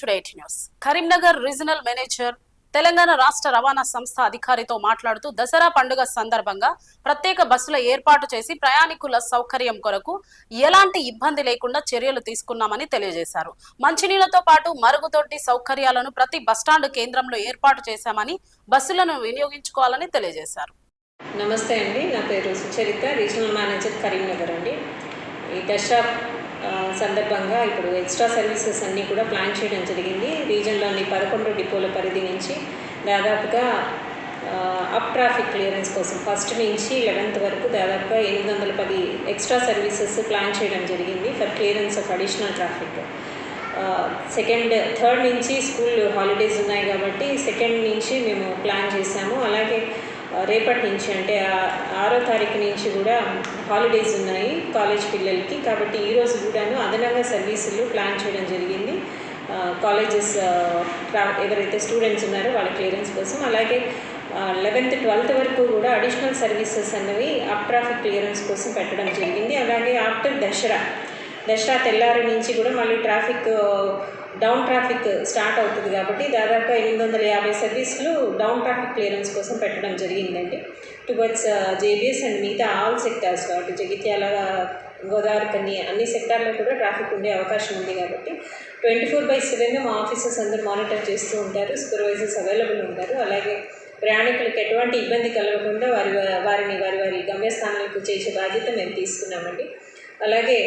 Today news. Karimnagar regional manager Telangana రాష్ట్ర రవాణా సంస్థ అధికారితో మాట్లాడుతూ దసరా పండుగ సందర్భంగా ప్రత్యేక బస్సుల ఏర్పాటు చేసి ప్రయాణికుల సౌకర్యం కొరకు ఎలాంటి ఇబ్బంది లేకుండా చర్యలు తీసుకున్నామని తెలియజేశారు. మంచినీళ్లతో పాటు మరుగుదొడ్డి సౌకర్యాలను ప్రతి బస్టాండ్ కేంద్రంలో ఏర్పాటు చేశామని బస్సులను వినియోగించుకోవాలని తెలియజేశారు. నమస్తే అండి, నా పేరు సుచరిత, రీజనల్ మేనేజర్ కరీంనగర్ అండి. ఈ దసరా సందర్భంగా ఇప్పుడు ఎక్స్ట్రా సర్వీసెస్ అన్నీ కూడా ప్లాన్ చేయడం జరిగింది. రీజన్లోని 11 డిపోల పరిధి నుంచి దాదాపుగా అప్ ట్రాఫిక్ క్లియరెన్స్ కోసం 1st నుంచి 11th వరకు దాదాపుగా 810 ఎక్స్ట్రా సర్వీసెస్ ప్లాన్ చేయడం జరిగింది for clearance of additional traffic. 2nd, 3rd నుంచి స్కూల్ హాలిడేస్ ఉన్నాయి కాబట్టి 2nd నుంచి మేము ప్లాన్ చేశాము. అలాగే రేపటి నుంచి అంటే 6వ తారీఖు నుంచి కూడా హాలిడేస్ ఉన్నాయి కాలేజ్ పిల్లలకి, కాబట్టి ఈరోజు కూడాను అదనంగా సర్వీసులు ప్లాన్ చేయడం జరిగింది కాలేజెస్ ఎవరైతే స్టూడెంట్స్ ఉన్నారో వాళ్ళ క్లియరెన్స్ కోసం. అలాగే 11th, 12th వరకు కూడా అడిషనల్ సర్వీసెస్ అన్నవి అప్ ట్రాఫిక్ క్లియరెన్స్ కోసం పెట్టడం జరిగింది. అలాగే ఆఫ్టర్ దసరా తెల్లారి నుంచి కూడా మళ్ళీ డౌన్ ట్రాఫిక్ స్టార్ట్ అవుతుంది కాబట్టి దాదాపు 850 సర్వీసులు డౌన్ ట్రాఫిక్ క్లియరెన్స్ కోసం పెట్టడం జరిగిందండి. టువర్డ్స్ జేబీఎస్ అండ్ మిగతా ఆల్ సెక్టార్స్, అటు జగిత్యాల, గోదావరి కన్ని అన్ని సెక్టార్లో కూడా ట్రాఫిక్ ఉండే అవకాశం ఉంది కాబట్టి 24/7 మా ఆఫీసర్స్ అందరూ మానిటర్ చేస్తూ ఉంటారు. సూపర్వైజర్స్ అవైలబుల్ ఉంటారు. అలాగే ప్రయాణికులకు ఎటువంటి ఇబ్బంది కలగకుండా వారిని వారి గమ్యస్థానాలకు చేసే బాధ్యత మేము తీసుకున్నామండి. అలాగే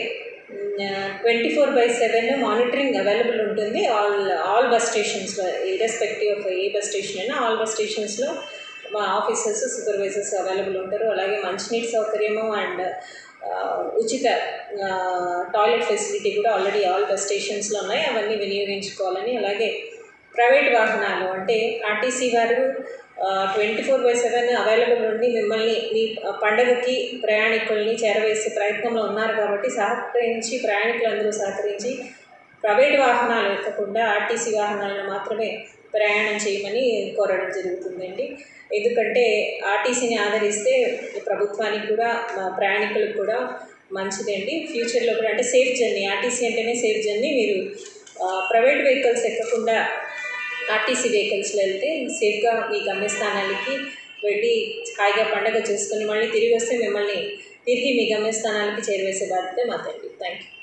24/7 మానిటరింగ్ అవైలబుల్ ఉంటుంది ఆల్ బస్ స్టేషన్స్లో, ఇర్రెస్పెక్టివ్ ఆఫ్ ఏ బస్ స్టేషన్ అయినా ఆల్ బస్ స్టేషన్స్లో మా ఆఫీసర్స్, సూపర్వైజర్స్ అవైలబుల్ ఉంటారు. అలాగే మంచినీటి సౌకర్యము అండ్ ఉచిత టాయిలెట్ ఫెసిలిటీ కూడా ఆల్రెడీ ఆల్ బస్ స్టేషన్స్లో ఉన్నాయి, అవన్నీ వినియోగించుకోవాలని. అలాగే ప్రైవేట్ వాహనాలు అంటే ఆర్టీసీ వారు 24/7 అవైలబుల్ ఉండి మిమ్మల్ని మీ పండుగకి ప్రయాణికుల్ని చేరవేసే ప్రయత్నంలో ఉన్నారు కాబట్టి ప్రయాణికులందరూ సహకరించి ప్రైవేట్ వాహనాలు ఎక్కకుండా ఆర్టీసీ వాహనాలను మాత్రమే ప్రయాణం చేయమని కోరడం జరుగుతుందండి. ఎందుకంటే ఆర్టీసీని ఆదరిస్తే ప్రభుత్వానికి కూడా ప్రయాణికులకు కూడా మంచిదండి. ఫ్యూచర్లో కూడా అంటే సేఫ్ జర్నీ, ఆర్టీసీ అంటేనే సేఫ్ జర్నీ. మీరు ప్రైవేట్ వెహికల్స్ ఎక్కకుండా ఆర్టీసీ వెహికల్స్లో వెళ్తే సేఫ్గా మీ గమ్యస్థానాలకి వెళ్ళి హాయిగా పండుగ చేసుకొని మళ్ళీ తిరిగి వస్తే మిమ్మల్ని తిరిగి మీ గమ్యస్థానాలకి చేరవేసే బాధ్యత మాదండి. Thank you.